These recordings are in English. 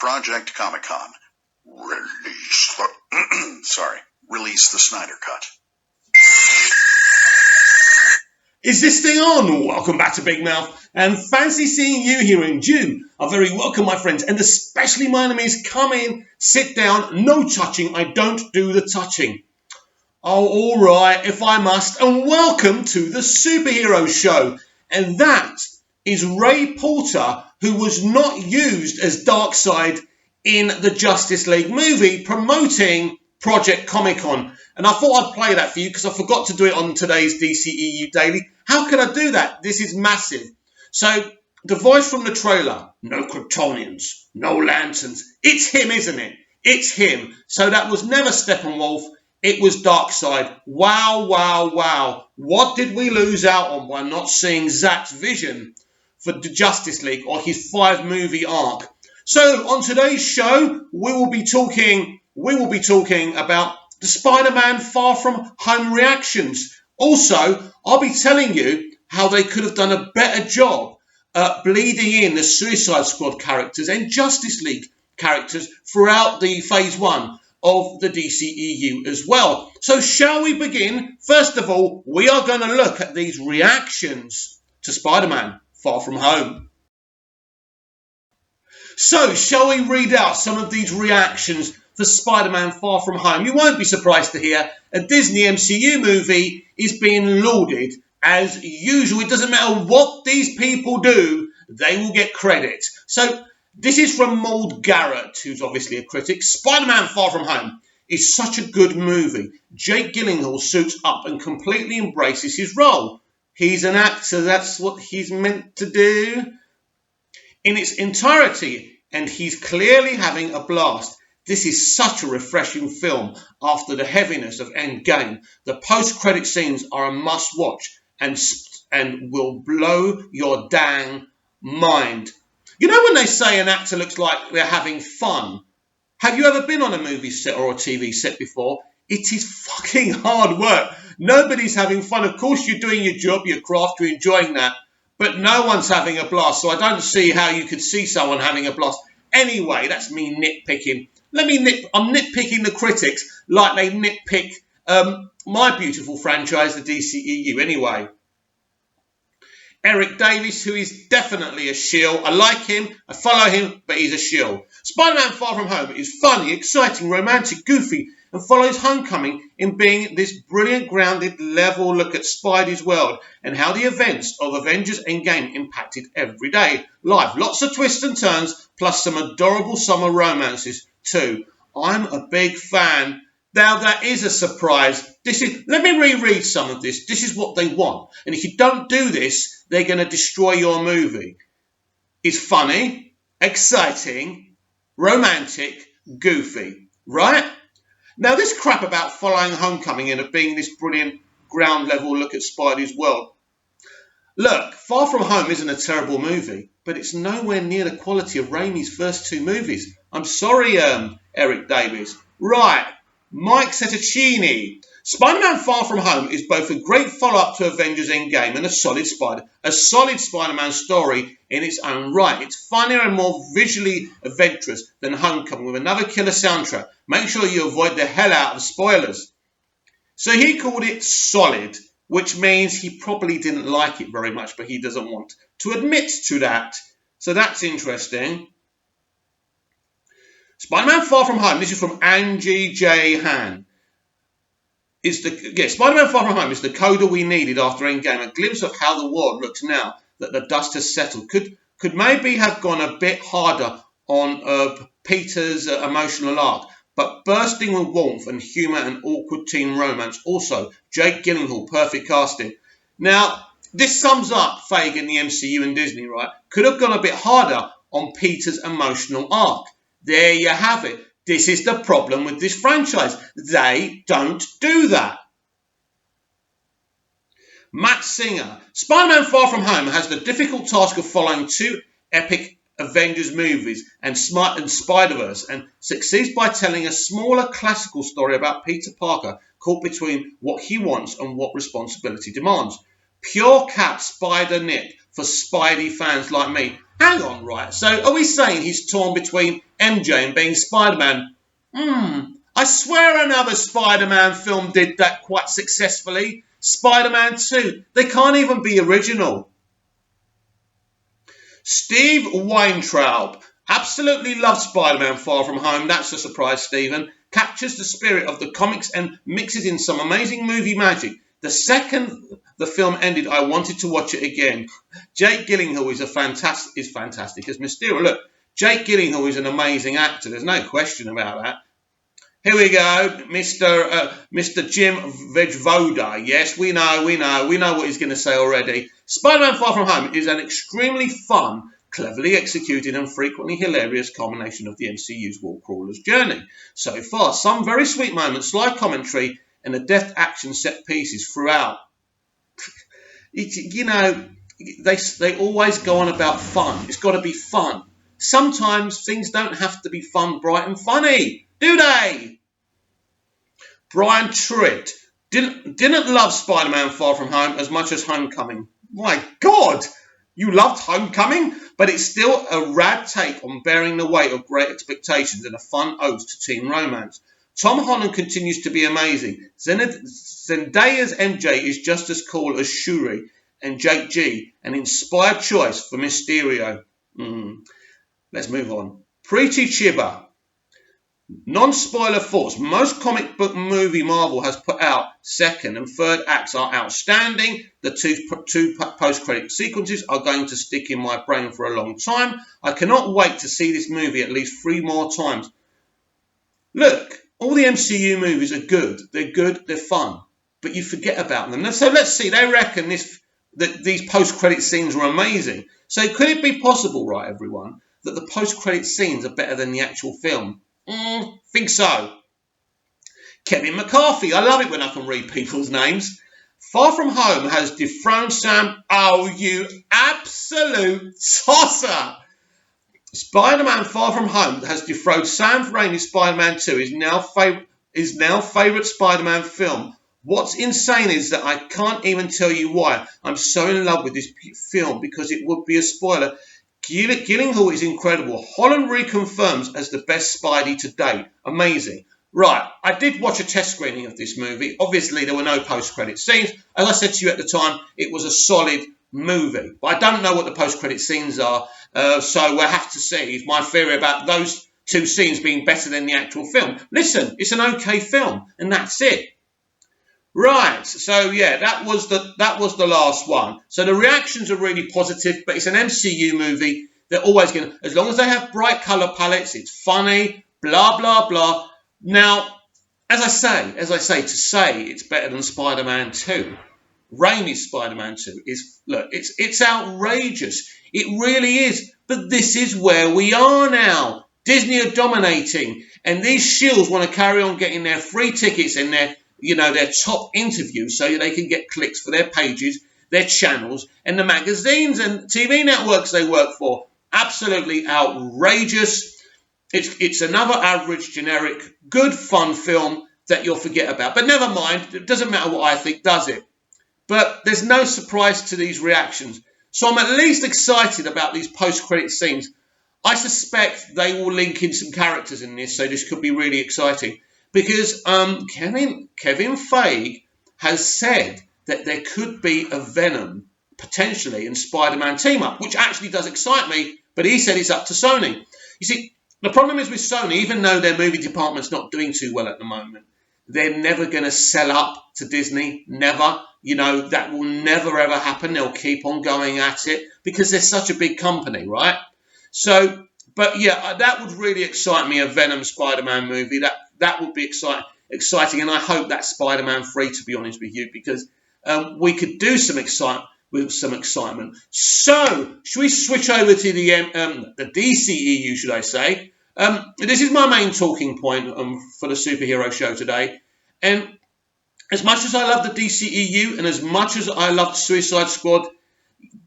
Project Comic-Con. Release the Snyder Cut. Is this thing on? Welcome back to Big Mouth, and fancy seeing you here in June. Are very welcome, my friends, and especially my enemies. Come in, sit down, no touching. I don't do the touching. Oh, all right, if I must, and welcome to the Superhero Show. And that is Ray Porter, who was not used as Darkseid in the Justice League movie, promoting Project Comic-Con. And I thought I'd play that for you because I forgot to do it on today's DCEU Daily. How can I do that? This is massive. So, the voice from the trailer, no Kryptonians, no lanterns. It's him, isn't it? It's him. So that was never Steppenwolf. It was Darkseid. Wow, wow, wow. What did we lose out on by not seeing Zack's vision for the Justice League or his 5-movie arc? So, on today's show, we will be talking about the Spider-Man Far From Home reactions. Also, I'll be telling you how they could have done a better job at bleeding in the Suicide Squad characters and Justice League characters throughout the Phase 1 of the DCEU as well. So shall we begin? First of all, we are going to look at these reactions to Spider-Man Far From Home. So, shall we read out some of these reactions for Spider-Man Far From Home? You won't be surprised to hear a Disney MCU movie is being lauded as usual. It doesn't matter what these people do, they will get credit. So, this is from Mold Garrett, who's obviously a critic. Spider-Man Far From Home is such a good movie. Jake Gyllenhaal suits up and completely embraces his role. He's an actor, that's what he's meant to do in its entirety, and he's clearly having a blast. This is such a refreshing film after the heaviness of Endgame. The post-credit scenes are a must-watch and will blow your dang mind. You know when they say an actor looks like they're having fun? Have you ever been on a movie set or a TV set before? It is fucking hard work. Nobody's having fun. Of course, you're doing your job, your craft, you're enjoying that. But no one's having a blast, so I don't see how you could see someone having a blast. Anyway, that's me nitpicking. I'm nitpicking the critics like they nitpick my beautiful franchise, the DCEU. Anyway, Eric Davis, who is definitely a shill. I like him, I follow him, but he's a shill. Spider-Man Far From Home is funny, exciting, romantic, goofy, and follows Homecoming in being this brilliant, grounded, level look at Spidey's world and how the events of Avengers Endgame impacted everyday life. Lots of twists and turns, plus some adorable summer romances too. I'm a big fan. Now, that is a surprise. Let me reread some of this. This is what they want. And if you don't do this, they're going to destroy your movie. It's funny, exciting, romantic, goofy. Right? Now, this crap about following Homecoming and it being this brilliant ground level look at Spidey's world. Look, Far From Home isn't a terrible movie, but it's nowhere near the quality of Raimi's first 2 movies. I'm sorry, Eric Davis. Right, Mike Settaccini. Spider-Man Far From Home is both a great follow-up to Avengers Endgame and a solid Spider-Man story in its own right. It's funnier and more visually adventurous than Homecoming with another killer soundtrack. Make sure you avoid the hell out of spoilers. So he called it solid, which means he probably didn't like it very much, but he doesn't want to admit to that. So that's interesting. Spider-Man Far From Home, this is from Angie J. Han. Spider-Man Far From Home is the coda we needed after Endgame. A glimpse of how the world looks now that the dust has settled. Could maybe have gone a bit harder on Peter's emotional arc, but bursting with warmth and humour and awkward teen romance. Also, Jake Gyllenhaal, perfect casting. Now, this sums up Feige in the MCU and Disney, right? Could have gone a bit harder on Peter's emotional arc. There you have it. This is the problem with this franchise. They don't do that. Matt Singer. Spider-Man Far From Home has the difficult task of following 2 epic Avengers movies and Spider-Verse, and succeeds by telling a smaller classical story about Peter Parker caught between what he wants and what responsibility demands. Pure cat spider nip for Spidey fans like me. Hang on, right? So are we saying he's torn between MJ and being Spider-Man? I swear another Spider-Man film did that quite successfully. Spider-Man 2. They can't even be original. Steve Weintraub absolutely loves Spider-Man Far From Home. That's a surprise, Stephen. Captures the spirit of the comics and mixes in some amazing movie magic. The second the film ended, I wanted to watch it again. Jake Gyllenhaal is fantastic as Mysterio. Look, Jake Gyllenhaal is an amazing actor. There's no question about that. Here we go, Mr. Jim Vejvoda. Yes, we know what he's going to say already. Spider-Man Far From Home is an extremely fun, cleverly executed and frequently hilarious combination of the MCU's wall crawler's journey. So far, some very sweet moments, sly commentary, and adept action set pieces throughout. They always go on about fun. It's got to be fun. Sometimes things don't have to be fun, bright and funny, do they? Brian Truitt didn't love Spider-Man Far From Home as much as Homecoming. My God, you loved Homecoming? But it's still a rad take on bearing the weight of great expectations and a fun ode to teen romance. Tom Holland continues to be amazing. Zendaya's MJ is just as cool as Shuri and Jake G, an inspired choice for Mysterio. Let's move on. Preeti Chiba. Non-spoiler thoughts. Most comic book movie Marvel has put out, second and third acts are outstanding. The two post-credit sequences are going to stick in my brain for a long time. I cannot wait to see this movie at least 3 more times. Look, all the MCU movies are good. They're good, they're fun. But you forget about them. So let's see, they reckon that these post-credit scenes were amazing. So could it be possible, right, everyone, that the post-credit scenes are better than the actual film? Think so. Kevin McCarthy. I love it when I can read people's names. Far From Home has dethroned Sam. Oh, you absolute tosser. Spider-Man Far From Home has dethroned Sam Raimi's Spider-Man 2 is now favourite Spider-Man film. What's insane is that I can't even tell you why. I'm so in love with this film because it would be a spoiler. Gyllenhaal is incredible. Holland reconfirms as the best Spidey to date. Amazing. Right, I did watch a test screening of this movie. Obviously, there were no post-credit scenes. As I said to you at the time, it was a solid movie. But I don't know what the post-credit scenes are, so we'll have to see if my theory about those 2 scenes being better than the actual film. Listen, it's an okay film, and that's it. Right, so yeah, that was the last one. So the reactions are really positive, but it's an MCU movie. They're always going to, as long as they have bright colour palettes, it's funny, blah, blah, blah. Now, as I say, to say it's better than Spider-Man 2, Raimi's Spider-Man 2, it's outrageous. It really is. But this is where we are now. Disney are dominating, and these shills want to carry on getting their free tickets and their top interviews so they can get clicks for their pages, their channels, and the magazines and TV networks they work for. Absolutely outrageous. It's another average, generic, good, fun film that you'll forget about. But never mind. It doesn't matter what I think, does it? But there's no surprise to these reactions. So I'm at least excited about these post-credit scenes. I suspect they will link in some characters in this, so this could be really exciting. Because Kevin Feige has said that there could be a Venom, potentially, and Spider-Man team-up, which actually does excite me, but he said it's up to Sony. You see, the problem is with Sony, even though their movie department's not doing too well at the moment, they're never going to sell up to Disney, never. That will never, ever happen. They'll keep on going at it because they're such a big company, right? So, but yeah, that would really excite me, a Venom Spider-Man movie. That would be exciting, and I hope that's Spider-Man 3, to be honest with you, because we could do some excitement. So, should we switch over to the DCEU, should I say? This is my main talking point for the superhero show today. And as much as I love the DCEU and as much as I love Suicide Squad,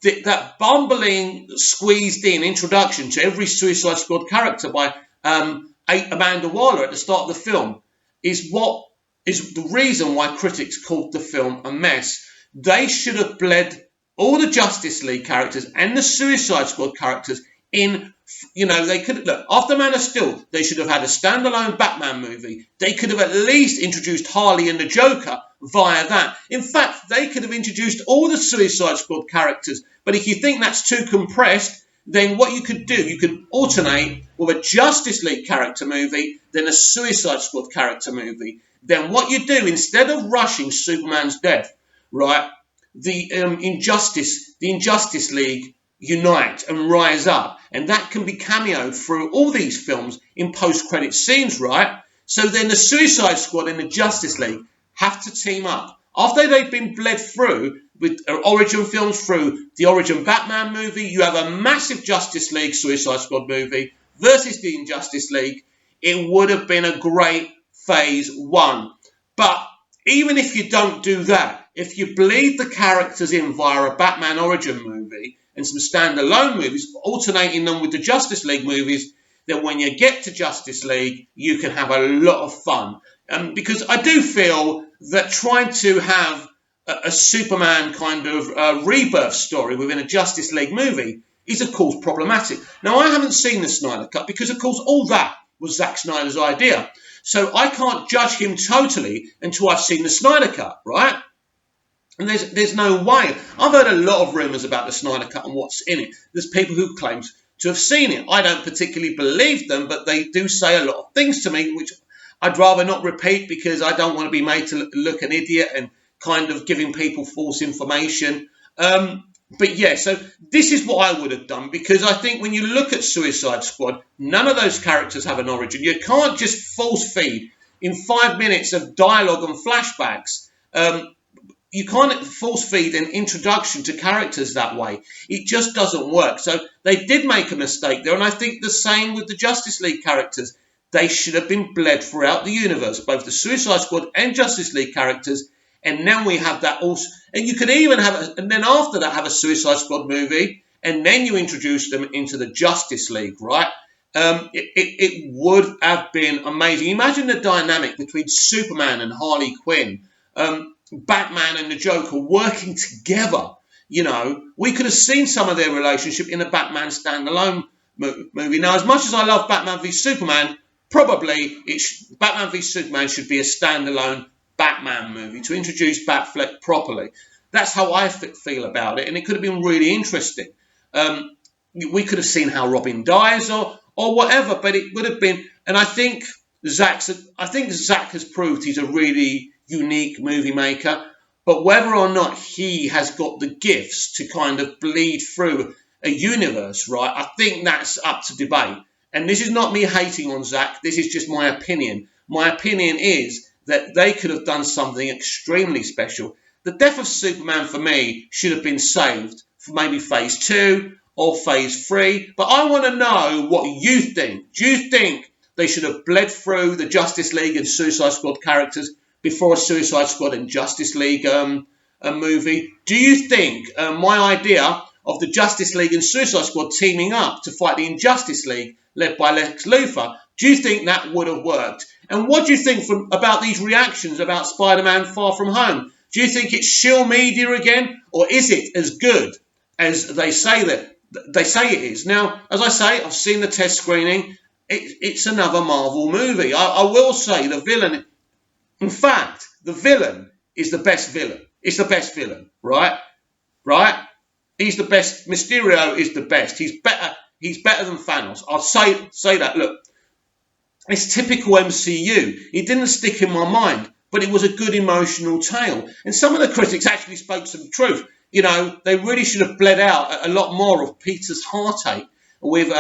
that bumbling, squeezed-in introduction to every Suicide Squad character by Amanda Waller at the start of the film is the reason why critics called the film a mess. They should have bled all the Justice League characters and the Suicide Squad characters in, they could look after Man of Steel. They should have had a standalone Batman movie. They could have at least introduced Harley and the Joker via that. In fact, they could have introduced all the Suicide Squad characters. But if you think that's too compressed, then what you could do, you could alternate with a Justice League character movie, then a Suicide Squad character movie. Then what you do, instead of rushing Superman's death, right, the Injustice League unite and rise up. And that can be cameoed through all these films in post-credit scenes, right? So then the Suicide Squad and the Justice League have to team up. After they've been bled through with origin films, through the origin Batman movie, you have a massive Justice League Suicide Squad movie versus the Injustice League. It would have been a great phase one. But even if you don't do that, if you bleed the characters in via a Batman origin movie and some standalone movies, alternating them with the Justice League movies, then when you get to Justice League, you can have a lot of fun. Because I do feel that trying to have a Superman kind of rebirth story within a Justice League movie is, of course, problematic. Now, I haven't seen the Snyder Cut because, of course, all that was Zack Snyder's idea. So I can't judge him totally until I've seen the Snyder Cut, right? And there's no way. I've heard a lot of rumours about the Snyder Cut and what's in it. There's people who claim to have seen it. I don't particularly believe them, but they do say a lot of things to me, which I'd rather not repeat because I don't want to be made to look an idiot and kind of giving people false information. But yeah, so this is what I would have done, because I think when you look at Suicide Squad, none of those characters have an origin. You can't just force feed in 5 minutes of dialogue and flashbacks. You can't force feed an introduction to characters that way. It just doesn't work. So they did make a mistake there, and I think the same with the Justice League characters. They should have been bled throughout the universe, both the Suicide Squad and Justice League characters. And now we have that also. And you could even have, and then after that, have a Suicide Squad movie, and then you introduce them into the Justice League, right? It would have been amazing. Imagine the dynamic between Superman and Harley Quinn, Batman and the Joker working together. We could have seen some of their relationship in a Batman standalone movie. Now, as much as I love Batman v Superman, probably Batman v Superman should be a standalone Batman movie to introduce Batfleck properly. That's how I feel about it, and it could have been really interesting. We could have seen how Robin dies or whatever, but it would have been. And I think Zack has proved he's a really unique movie maker. But whether or not he has got the gifts to kind of bleed through a universe, right? I think that's up to debate. And this is not me hating on Zack. This is just my opinion. My opinion is that they could have done something extremely special. The death of Superman, for me, should have been saved for maybe phase 2 or phase 3. But I want to know what you think. Do you think they should have bled through the Justice League and Suicide Squad characters before a Suicide Squad and Justice League movie? Do you think my idea of the Justice League and Suicide Squad teaming up to fight the Injustice League led by Lex Luthor, do you think that would have worked? And what do you think about these reactions about Spider-Man Far From Home? Do you think it's shill media again, or is it as good as they say it is? Now, as I say, I've seen the test screening. It's another Marvel movie. I will say the villain. In fact, the villain is the best villain. It's the best villain, right? Right? He's the best. Mysterio is the best. He's better. He's better than Thanos. I'll say that. Look. It's typical MCU. It didn't stick in my mind, but it was a good emotional tale. And some of the critics actually spoke some truth. They really should have bled out a lot more of Peter's heartache with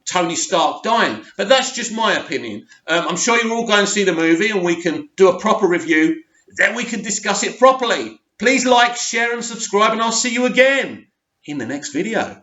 Tony Stark dying. But that's just my opinion. I'm sure you're all going to see the movie and we can do a proper review. Then we can discuss it properly. Please like, share and subscribe, and I'll see you again in the next video.